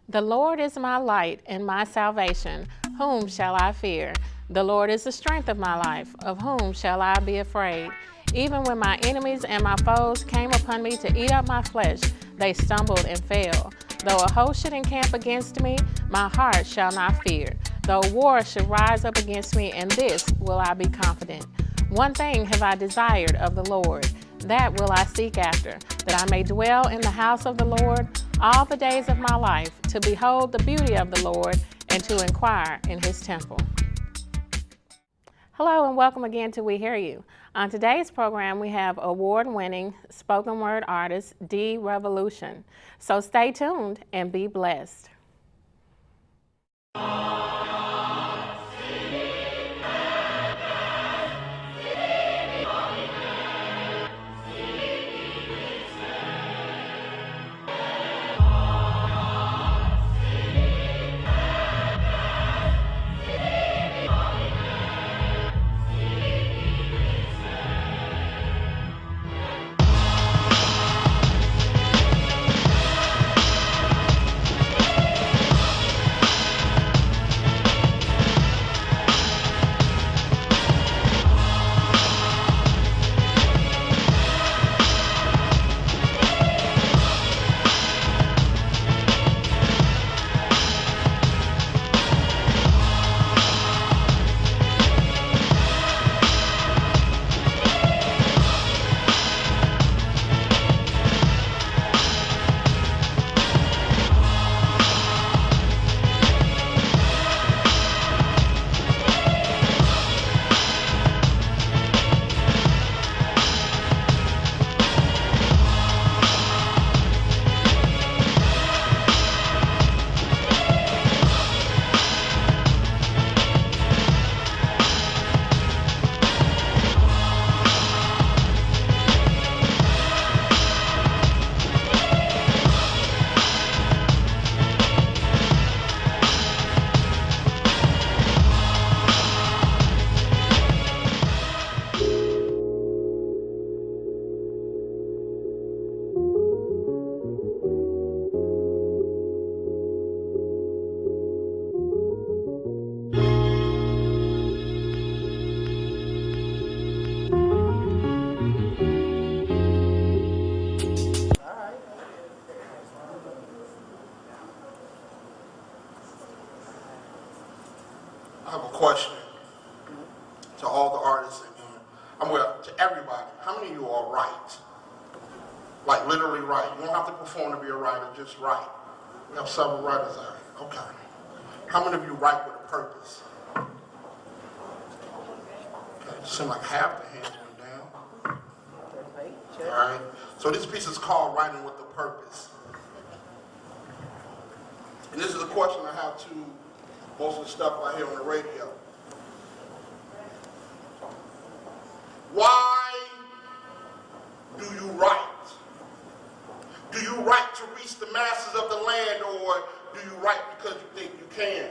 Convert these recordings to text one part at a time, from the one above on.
The Lord is my light and my salvation. Whom shall I fear? The Lord is the strength of my life. Of whom shall I be afraid? Even when my enemies and my foes came upon me to eat up my flesh, they stumbled and fell. Though a host should encamp against me, my heart shall not fear. Though war should rise up against me, in this will I be confident. One thing have I desired of the Lord, that will I seek after, that I may dwell in the house of the Lord all the days of my life, to behold the beauty of the Lord and to inquire in his temple. Hello and welcome again to We Hear You. On today's program, we have award-winning spoken word artist D Revolution. So stay tuned and be blessed. I have a question to all the artists in here. To everybody. How many of you are write? Like literally write. You don't have to perform to be a writer, just write. We have several writers out here. Okay. How many of you write with a purpose? Okay. It seems like half the hands went down. All right. So this piece is called Writing with a Purpose. And this is a question I have to most of the stuff I hear on the radio. Why do you write? Do you write to reach the masses of the land, or do you write because you think you can?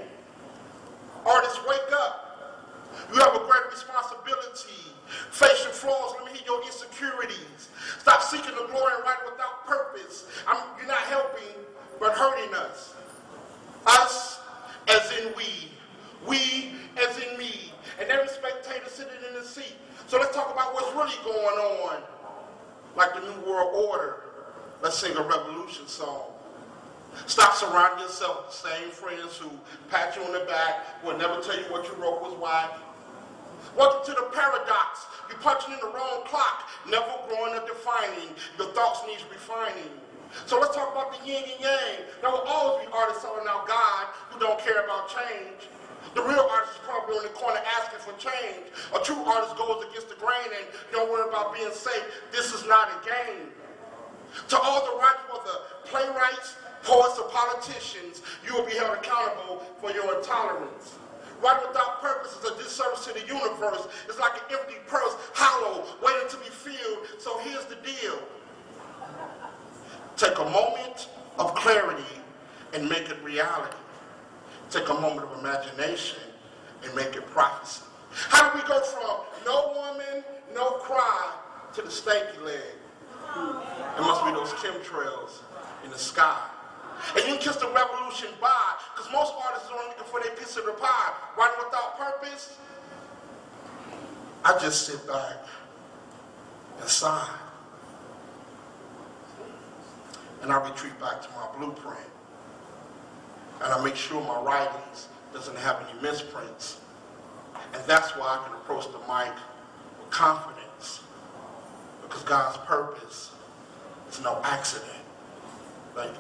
Artists, wake up. You have a great responsibility. Face your flaws. Let me hear your insecurities. Stop seeking the glory and write without purpose. You're not helping, but hurting us. Us as in we as in me, and every spectator sitting in the seat. So let's talk about what's really going on, like the New World Order. Let's sing a revolution song. Stop surrounding yourself with the same friends who pat you on the back, will never tell you what you wrote was whack. Welcome to the paradox. You're punching in the wrong clock, never growing or defining. Your thoughts need refining. So let's talk about the yin and yang. There will always be artists selling out God who don't care about change. The real artist is probably on the corner asking for change. A true artist goes against the grain and don't worry about being safe. This is not a game. To all the writers, whether playwrights, poets, or politicians, you will be held accountable for your intolerance. Writing without purpose is a disservice to the universe. It's like an empty purse, hollow, waiting to be filled. So here's the deal. Take a moment of clarity and make it reality. Take a moment of imagination and make it prophecy. How do we go from no woman, no cry to the stanky leg? It must be those chemtrails in the sky. And you can kiss the revolution bye, because most artists are only looking for their piece of the pie. Writing without purpose, I just sit back and sigh. And I retreat back to my blueprint. And I make sure my writings doesn't have any misprints. And that's why I can approach the mic with confidence. Because God's purpose is no accident. Thank you.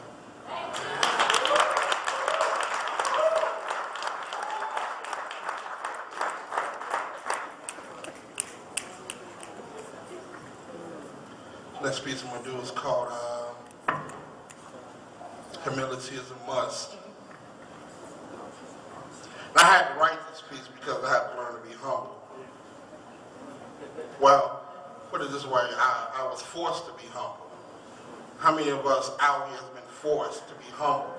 Next piece I'm going to do is called Humility is a Must. And I had to write this piece because I had to learn to be humble. Well, put it this way, I was forced to be humble. How many of us out here have been forced to be humble?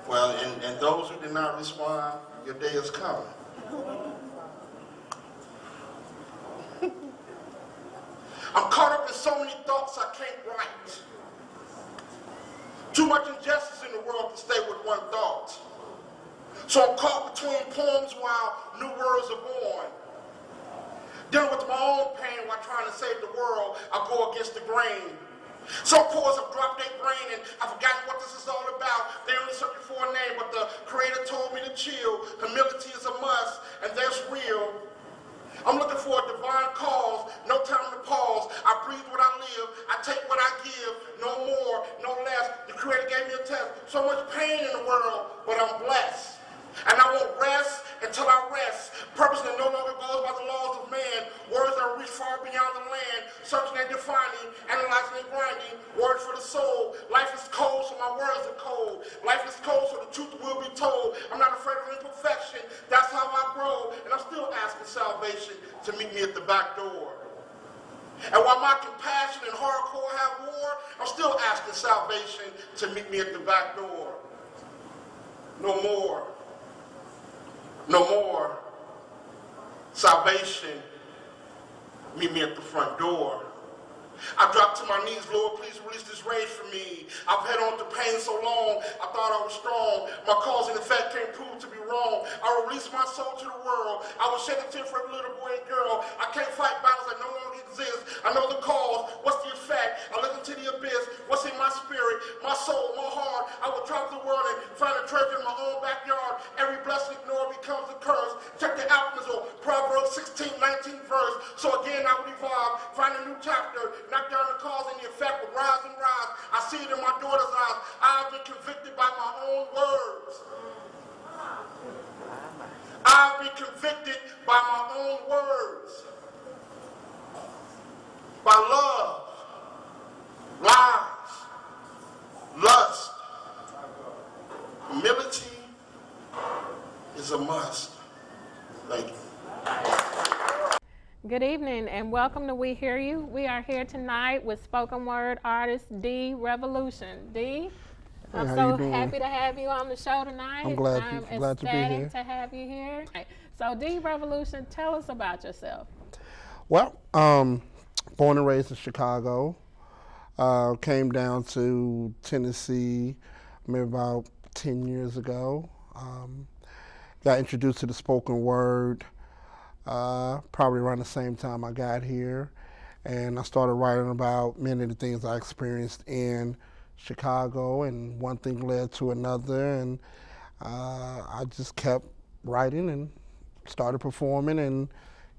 Well, and those who did not respond, your day is coming. I'm caught up in so many thoughts I can't write. Too much injustice in the world to stay with one thought. So I'm caught between poems while new words are born. Dealing with my own pain while trying to save the world, I go against the grain. Some poets have dropped their brain and I've forgotten what this is all about. They only searching for a name, but the Creator told me to chill. Humility is a must, and that's real. I'm looking for a divine cause, no time to pause. I breathe what I live, I take what I give, no more, no less. The Creator gave me a test. So much pain in the world, but I'm blessed. And I won't rest until I rest. Purpose that no longer goes by the laws of man. Words that reach far beyond the land. Searching and defining, analyzing and grinding. Words for the soul. Life is cold, so my words are cold. Life is cold, so the truth will be told. I'm not afraid of imperfection. That's how I grow. And I'm still asking salvation to meet me at the back door. And while my compassion and hardcore have war, I'm still asking salvation to meet me at the back door. No more. No more. Salvation, meet me at the front door. I dropped to my knees, Lord, please release this rage from me. I've held on to pain so long, I thought I was strong. My cause and effect can't prove to be wrong. I release my soul to the world. I will shed a tear for every little boy and girl. I can't fight battles that no longer exist. I know the cause, what's the effect? I look into the abyss, what's in my spirit, my soul, my heart. I will travel the world and find a treasure in my own backyard. Every blessing ignored becomes a curse. Check the alchemist or Proverbs 16, 19 verse. So again I will evolve, find a new chapter. Knock down the cause and the effect will rise and rise. I see it in my daughter's eyes. I've been convicted by my own words. I've been convicted by my own words. By love, lies, lust. Humility is a must. Thank you. Good evening and welcome to We Hear You. We are here tonight with spoken word artist D Revolution. D, I'm so happy to have you on the show tonight. I'm glad to be here. Ecstatic to have you here. So D Revolution, tell us about yourself. Well, born and raised in Chicago. Came down to Tennessee maybe about 10 years ago. Got introduced to the spoken word probably around the same time I got here. And I started writing about many of the things I experienced in Chicago, and one thing led to another, and I just kept writing and started performing, and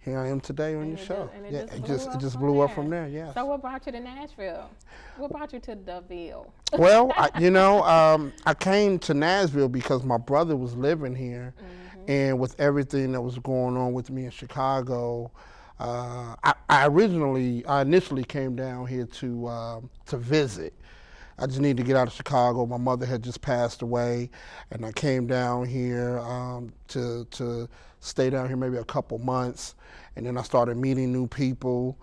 here I am today on your show. It just blew up from there. Yes. So what brought you to Nashville? What brought you to DeVille? Well, I came to Nashville because my brother was living here, and with everything that was going on with me in Chicago, I initially came down here to visit. I just needed to get out of Chicago. My mother had just passed away, and I came down here to stay down here maybe a couple months, and then I started meeting new people,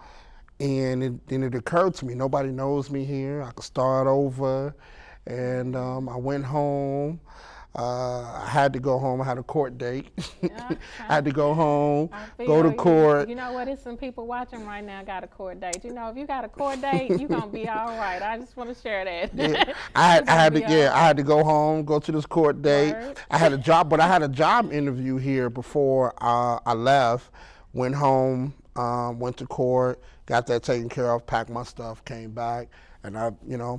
and then it occurred to me, nobody knows me here. I could start over, and I went home. I had to go home. I had a court date. Yeah, I had to go home, I feel go to court. You know what? There's some people watching right now got a court date. You know, if you got a court date, you're going to be all right. I just want to share that. Yeah, I had to go home, go to this court date. Word. I had a job, but I had a job interview here before I left. Went home, went to court, got that taken care of, packed my stuff, came back, and I,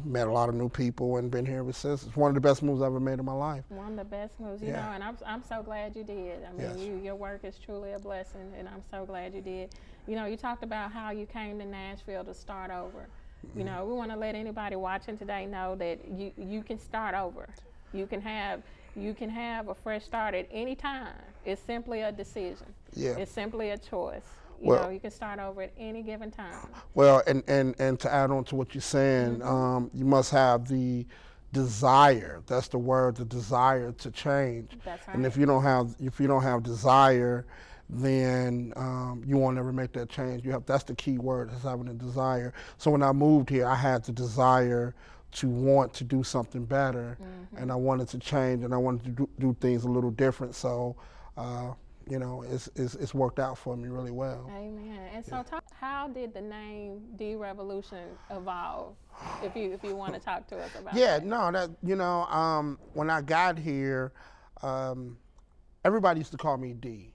met a lot of new people and been here ever since. It's one of the best moves I've ever made in my life. One of the best moves, you know, and I'm so glad you did. I mean, Yes. your work is truly a blessing, and I'm so glad you did. You know, you talked about how you came to Nashville to start over. You know, we want to let anybody watching today know that you can start over. You can have a fresh start at any time. It's simply a decision. Yeah. It's simply a choice. Well, You can start over at any given time. Well, and to add on to what you're saying, you must have the desire. That's the word, the desire to change. That's right. And if you don't have desire, then you won't ever make that change. That's the key word, is having a desire. So when I moved here, I had the desire to want to do something better, and I wanted to change, and I wanted to do things a little different. So, it's worked out for me really well. Amen. And so, how did the name D Revolution evolve? If you want to talk to us about that. When I got here, everybody used to call me D.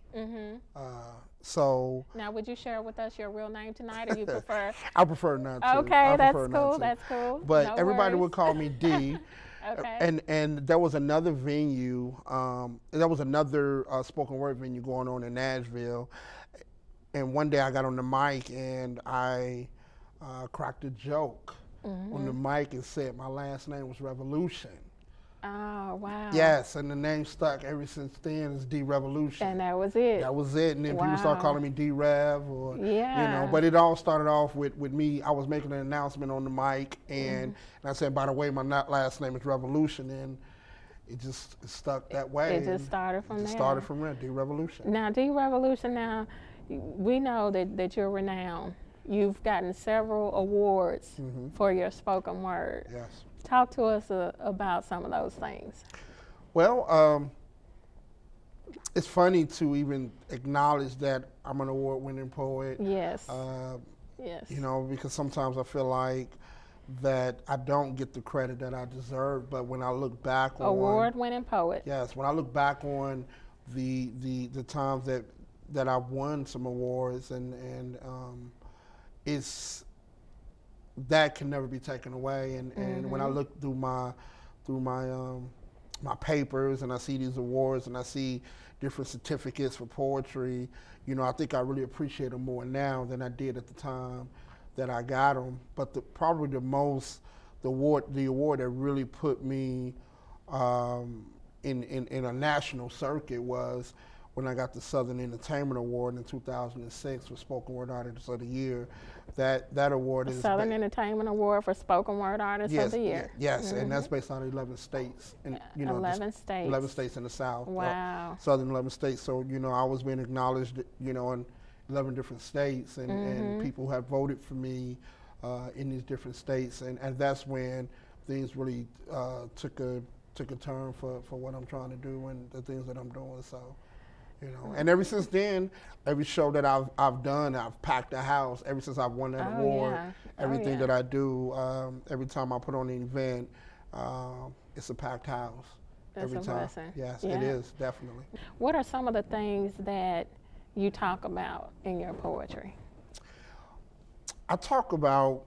So now, would you share with us your real name tonight, or you prefer? I prefer not to. Okay, that's cool. That's cool. But no everybody worries. would call me D. Okay. And there was another venue. There was another spoken word venue going on in Nashville. And one day I got on the mic and I cracked a joke on the mic and said my last name was Revolution. Oh, wow. Yes, and the name stuck ever since then. Is D Revolution. And that was it. That was it. And then people start calling me D Rev, or yeah. But it all started off with me. I was making an announcement on the mic, and I said, by the way, my last name is Revolution, and it stuck that way. It just started from there. Started from there. D Revolution. Now, D Revolution. Now, we know that you're renowned. You've gotten several awards for your spoken word. Yes. Talk to us about some of those things. Well, it's funny to even acknowledge that I'm an award-winning poet. Yes. Yes. Because sometimes I feel like that I don't get the credit that I deserve. But when I look back on award-winning poet. Yes. When I look back on the times that I've won some awards, and it's that can never be taken away. And when I look through my papers and I see these awards and I see different certificates for poetry, I think I really appreciate them more now than I did at the time that I got them. But probably the award that really put me in a national circuit was when I got the Southern Entertainment Award in 2006 for Spoken Word Artist of the Year. That award is Southern Entertainment Award for Spoken Word Artist of the Year. Yes, and that's based on 11 states. And, 11 states. 11 states in the South. Wow. Southern 11 states. So, I was being acknowledged, in 11 different states, and people have voted for me in these different states. And that's when things really took a turn for what I'm trying to do and the things that I'm doing. So. And ever since then, every show that I've done, I've packed a house. Ever since I've won that award, everything that I do, every time I put on an event, it's a packed house. That's every a time. blessing. Yes, it is, definitely. What are some of the things that you talk about in your poetry? I talk about,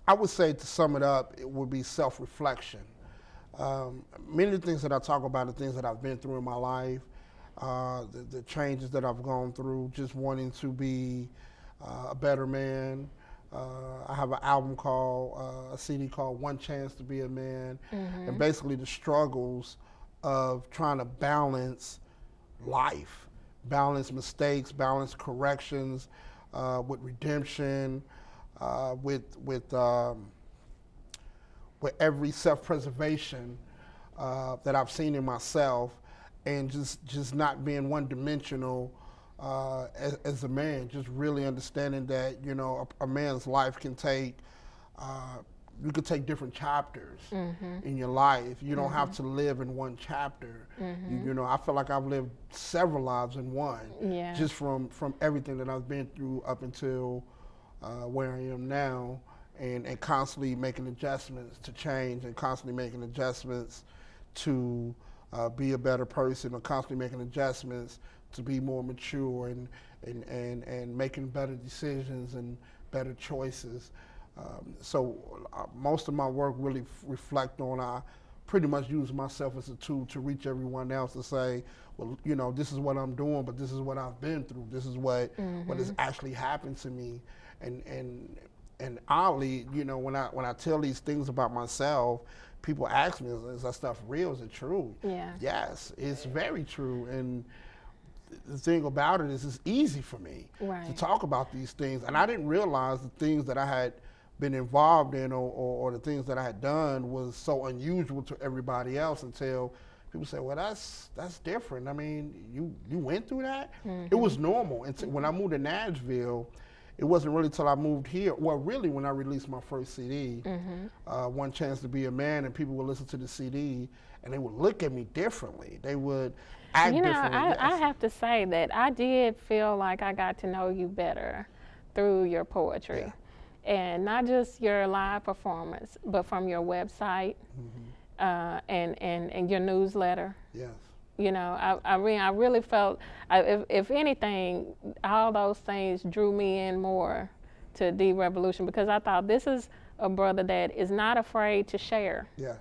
I would say, to sum it up, it would be self-reflection. Many of the things that I talk about are things that I've been through in my life. The changes that I've gone through, just wanting to be a better man. I have an album a CD called One Chance to Be a Man, and basically the struggles of trying to balance life, balance mistakes, balance corrections, with redemption, with every self-preservation that I've seen in myself. And just not being one-dimensional as a man, just really understanding that a man's life can take you could take different chapters in your life. You don't have to live in one chapter. You know, I feel like I've lived several lives in one, just from everything that I've been through up until where I am now, and constantly making adjustments to change, and constantly making adjustments to be a better person, or constantly making adjustments to be more mature, and making better decisions and better choices. So most of my work really reflect on, I pretty much use myself as a tool to reach everyone else to say, well, you know, this is what I'm doing, but this is what I've been through. This is what has actually happened to me. And oddly, you know, when I tell these things about myself, people ask me, is that stuff real? Is it true? Yeah. Yes, it's very true. And the thing about it is, it's easy for me to talk about these things. And I didn't realize the things that I had been involved in, or the things that I had done, was so unusual to everybody else, until people say, well, that's different. I mean, you went through that? It was normal. And when I moved to Nashville, it wasn't really till I moved here, well, really when I released my first CD, One Chance to Be a Man, and people would listen to the CD and they would look at me differently. They would act differently. I have to say that I did feel like I got to know you better through your poetry. And not just your live performance, but from your website and your newsletter. Yes. You know, I mean, I really felt, if anything, all those things drew me in more to D Revolution, because I thought, this is a brother that is not afraid to share. Yes.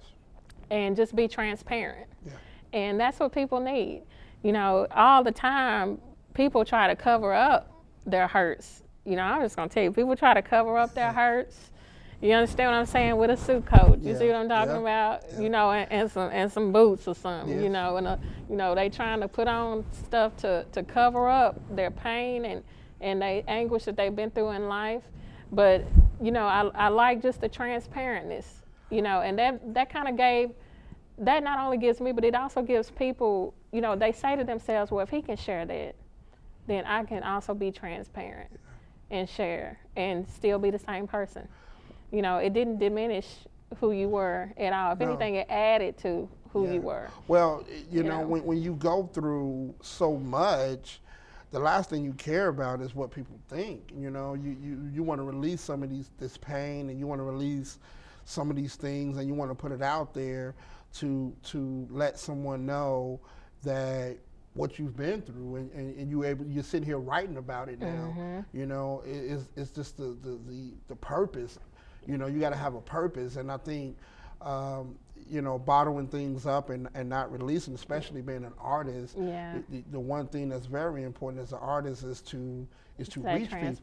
And just be transparent. Yeah. And that's what people need. You know, all the time, people try to cover up their hurts. You know, I'm just gonna tell you, people try to cover up their hurts. You understand what I'm saying? With a suit coat, you see what I'm talking about? You know, and some boots or something. You know, and you know, they trying to put on stuff to cover up their pain and the anguish that they've been through in life. But you know, I like just the transparentness. You know, and that kind of that not only gives me, but it also gives people. You know, they say to themselves, well, if he can share that, then I can also be transparent and share and still be the same person. You know, it didn't diminish who you were at all. If anything, it added to who you were. Well, you know, when you go through so much, the last thing you care about is what people think. You know, you want to release some of this pain, and you want to release some of these things, and you want to put it out there to let someone know that what you've been through, and you're sitting here writing about it now. You know, it's just the purpose. You know, you got to have a purpose, and I think you know, bottling things up and not releasing, especially being an artist. The one thing that's very important as an artist is to reach people.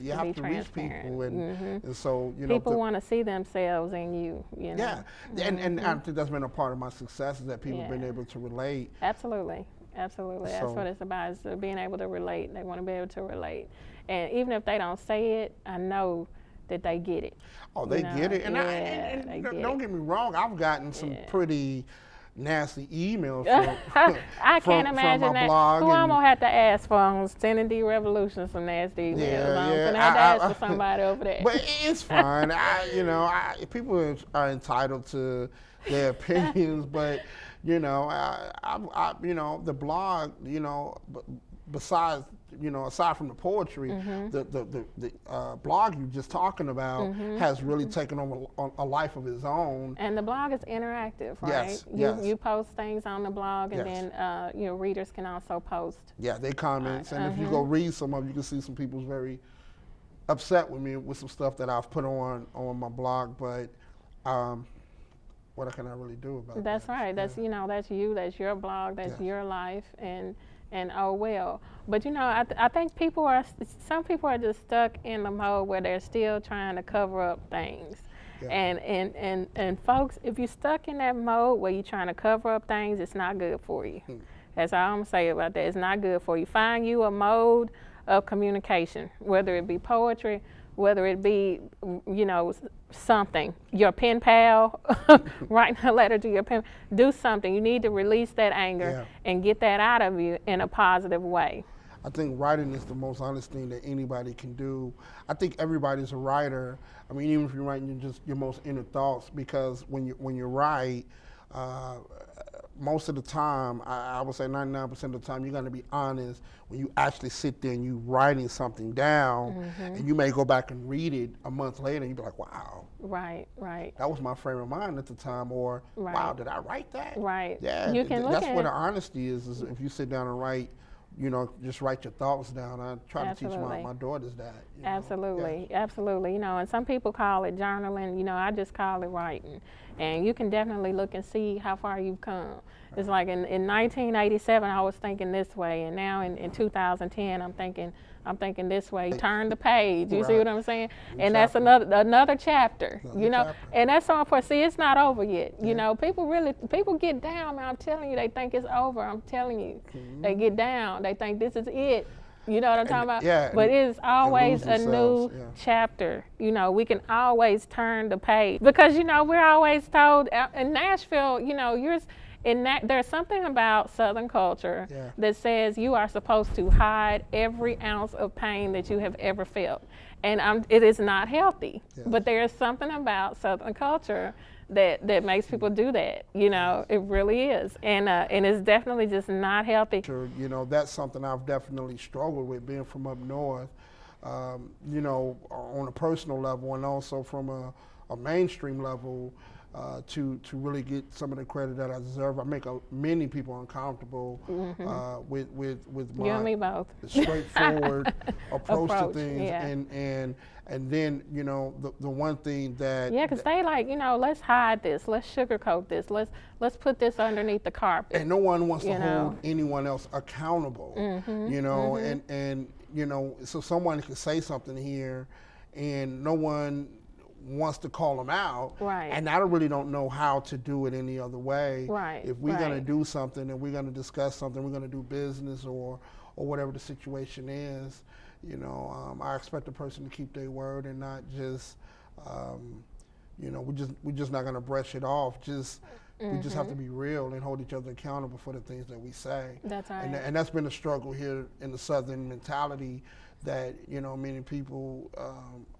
You have to reach people, and so, you know, people want to see themselves in you. You know? And I think that's been a part of my success, is that people have been able to relate. Absolutely. That's what it's about, is being able to relate. They want to be able to relate, and even if they don't say it, I know that they get it. Oh, they get it. And, don't get me wrong, I've gotten some pretty nasty emails from I can't imagine from my that. blog. Who I'm gonna have to ask for on sending D Revolution some nasty emails. I'm gonna have to ask for somebody over there. But it's fine. You know, people are entitled to their opinions, but you know, you know, the blog, you know, besides, you know, aside from the poetry, the blog you're just talking about has really taken on a life of its own. And the blog is interactive, right? Yes. You post things on the blog, and then your readers can also post. Yeah, they comment, and if you go read some of them, you can see some people's very upset with me with some stuff that I've put on my blog, but what can I really do about that? That's right. That's, you know, that's you. That's your blog. That's your life, and oh well. But you know, I think some people are just stuck in the mode where they're still trying to cover up things. And folks, if you're stuck in that mode where you're trying to cover up things, it's not good for you. That's all I'm gonna say about that. It's not good for you. Find you a mode of communication, whether it be poetry, whether it be, you know, something, your pen pal, writing a letter to your pen, do something. You need to release that anger and get that out of you in a positive way. I think writing is the most honest thing that anybody can do. I think everybody's a writer. I mean, even if you're writing just your most inner thoughts, because when you write, most of the time, I would say 99% of the time, you're going to be honest when you actually sit there and you writing something down, and you may go back and read it a month later, and you be like, wow. Right, right. That was my frame of mind at the time, or wow, did I write that? Right. Yeah, you can look that's at where the honesty is if you sit down and write, just write your thoughts down. I try to teach my daughters that. Absolutely, absolutely. And some people call it journaling. I just call it writing. And you can definitely look and see how far you've come. It's like in 1987, I was thinking this way, and now in 2010, I'm thinking this way. Turn the page. You see what I'm saying? And that's another chapter. And that's so important. See, it's not over yet. People get down. Man, I'm telling you, they think it's over. I'm telling you, they get down. They think this is it. You know what I'm talking about? Yeah, but it's always a new chapter. We can always turn the page because we're always told in Nashville. There's something about Southern culture that says you are supposed to hide every ounce of pain that you have ever felt, and it is not healthy. But there's something about Southern culture that makes people do that. It really is, and it's definitely just not healthy. Sure, that's something I've definitely struggled with, being from up north. On a personal level, and also from a mainstream level. To really get some of the credit that I deserve. I make many people uncomfortable with my you and me both. straightforward approach to things, and then the one thing that because they like let's hide this, let's sugarcoat this, let's put this underneath the carpet. And no one wants to hold anyone else accountable, and so someone can say something here, and no one wants to call them out, and I really don't know how to do it any other way. If we're going to do something and we're going to discuss something, we're going to do business or whatever the situation is, I expect the person to keep their word and not just, we're just not going to brush it off. We just have to be real and hold each other accountable for the things that we say. That's right. And that's been a struggle here in the Southern mentality. That many people,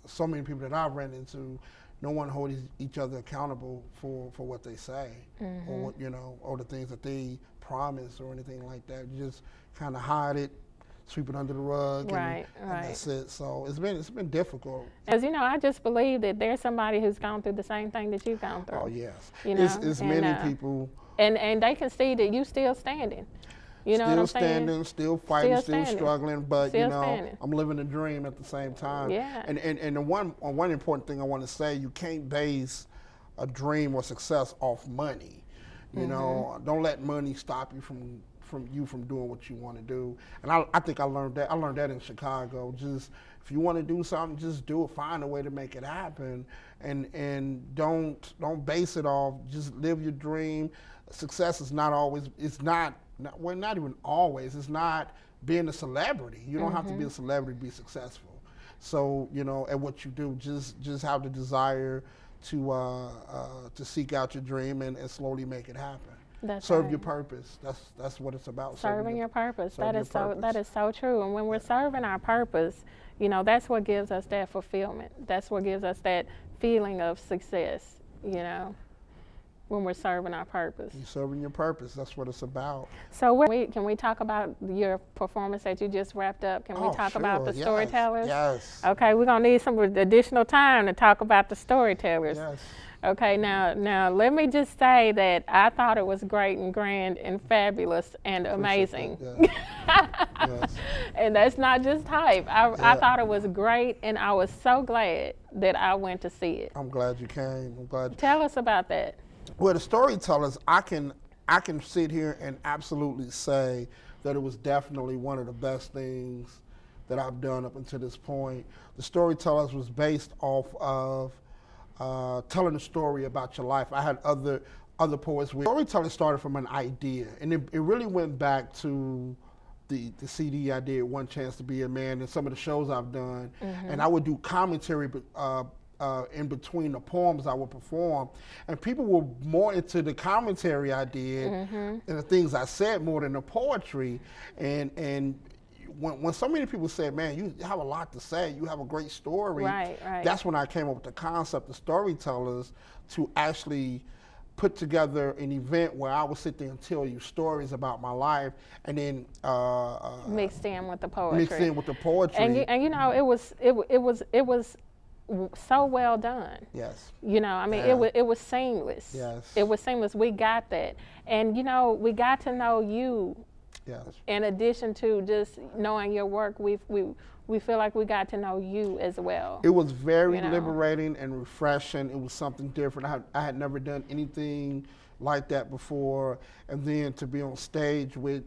so many people that I've ran into, no one holds each other accountable for what they say, or or the things that they promise or anything like that. You just kind of hide it, sweep it under the rug, and that's it. So it's been difficult. As I just believe that there's somebody who's gone through the same thing that you've gone through. Oh yes, it's many people, and they can see that you still standing. Still standing, still fighting, still struggling, but standing. I'm living a dream at the same time. Yeah. And the one important thing I want to say, you can't base a dream or success off money. Don't let money stop you from doing what you want to do. And I think I learned that. I learned that in Chicago. Just if you want to do something, just do it. Find a way to make it happen, and don't base it off. Just live your dream. Success is not always. It's not even always. It's not being a celebrity. You don't have to be a celebrity to be successful. So at what you do, just have the desire to seek out your dream and slowly make it happen. Serve your purpose. That's what it's about. Serving your purpose. That is so true. And when we're serving our purpose, that's what gives us that fulfillment. That's what gives us that feeling of success. When we're serving our purpose. You're serving your purpose. That's what it's about. So can we talk about your performance that you just wrapped up? Can we talk about the storytellers? Yes. Okay, we're going to need some additional time to talk about the storytellers. Yes. Okay, now let me just say that I thought it was great and grand and fabulous and amazing. Yes. And that's not just hype. I thought it was great, and I was so glad that I went to see it. I'm glad you came. Tell us about that. Well, the storytellers, I can sit here and absolutely say that it was definitely one of the best things that I've done up until this point. The storytellers was based off of telling a story about your life. I had other poets. Storytelling started from an idea, and it really went back to the CD I did, One Chance to Be a Man, and some of the shows I've done. And I would do commentary in between the poems I would perform, and people were more into the commentary I did and the things I said more than the poetry. And when so many people say, man, you have a lot to say, you have a great story. Right. That's when I came up with the concept of storytellers, to actually put together an event where I would sit there and tell you stories about my life, and then mixed in with the poetry. And you know, it was so well done. Yes. You know, I mean, it was seamless. Yes. It was seamless. We got that, and you know, we got to know you. Yes. In addition to just knowing your work, we feel like we got to know you as well. It was very liberating and refreshing. It was something different. I had never done anything like that before, and then to be on stage with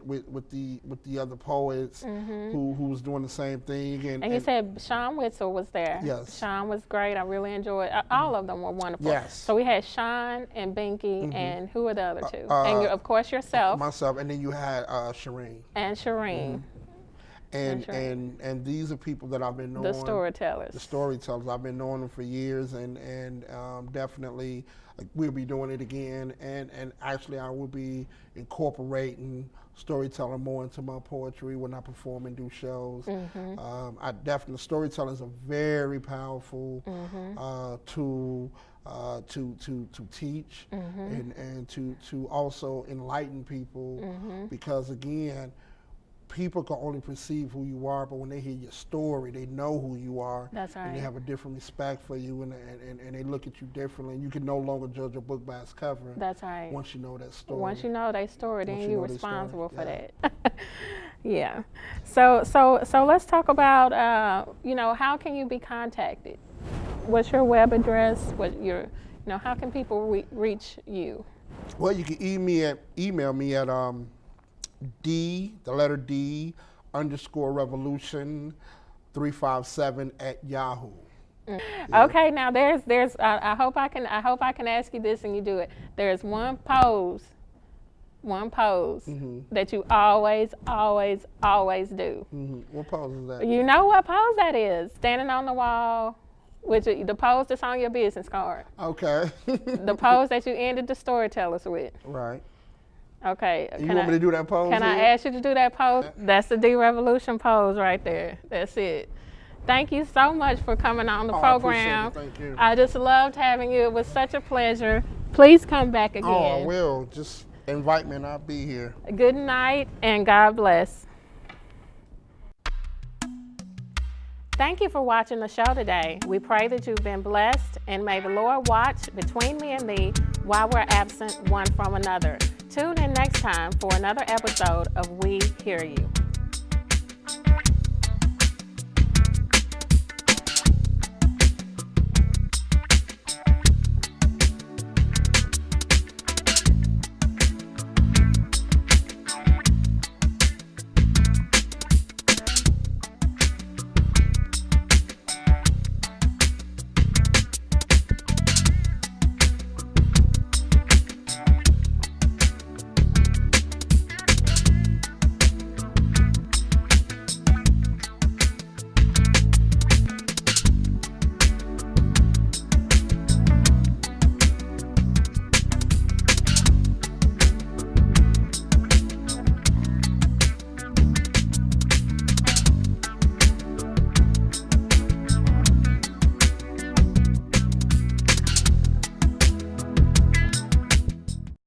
the other poets who was doing the same thing. And you said Sean Witzel was there. Yes. Sean was great. I really enjoyed it. All of them were wonderful. Yes. So we had Sean and Binky, and who are the other two? And of course yourself. Myself, and then you had Shireen. And Shireen. And these are people that I've been knowing. The storytellers. The storytellers. I've been knowing them for years, and definitely we'll be doing it again. And actually, I will be incorporating storytelling more into my poetry when I perform and do shows. I definitely, storytelling is a very powerful tool to teach and to also enlighten people, because again, people can only perceive who you are, but when they hear your story, they know who you are. That's right. And they have a different respect for you, and they look at you differently. And you can no longer judge a book by its cover. That's right. Once you know that story. Once you know their story, then you're responsible for that. Yeah. So let's talk about you know, how can you be contacted? What's your web address? What your, you know, how can people reach you? Well, you can email me at D, the letter D, _revolution 357 at Yahoo. Okay, now there's I hope I can ask you this and you do it. There's one pose that you always do. What pose is that? You know what pose that is? Standing on the wall, the pose that's on your business card. Okay. The pose that you ended the storytellers with. Right. Okay. You want me to do that pose? Can I ask you to do that pose? That's the D-Revolution pose right there. That's it. Thank you so much for coming on the program. I appreciate it. Thank you. I just loved having you. It was such a pleasure. Please come back again. Oh, I will. Just invite me and I'll be here. Good night and God bless. Thank you for watching the show today. We pray that you've been blessed, and may the Lord watch between me and thee while we're absent one from another. Tune in next time for another episode of We Hear You.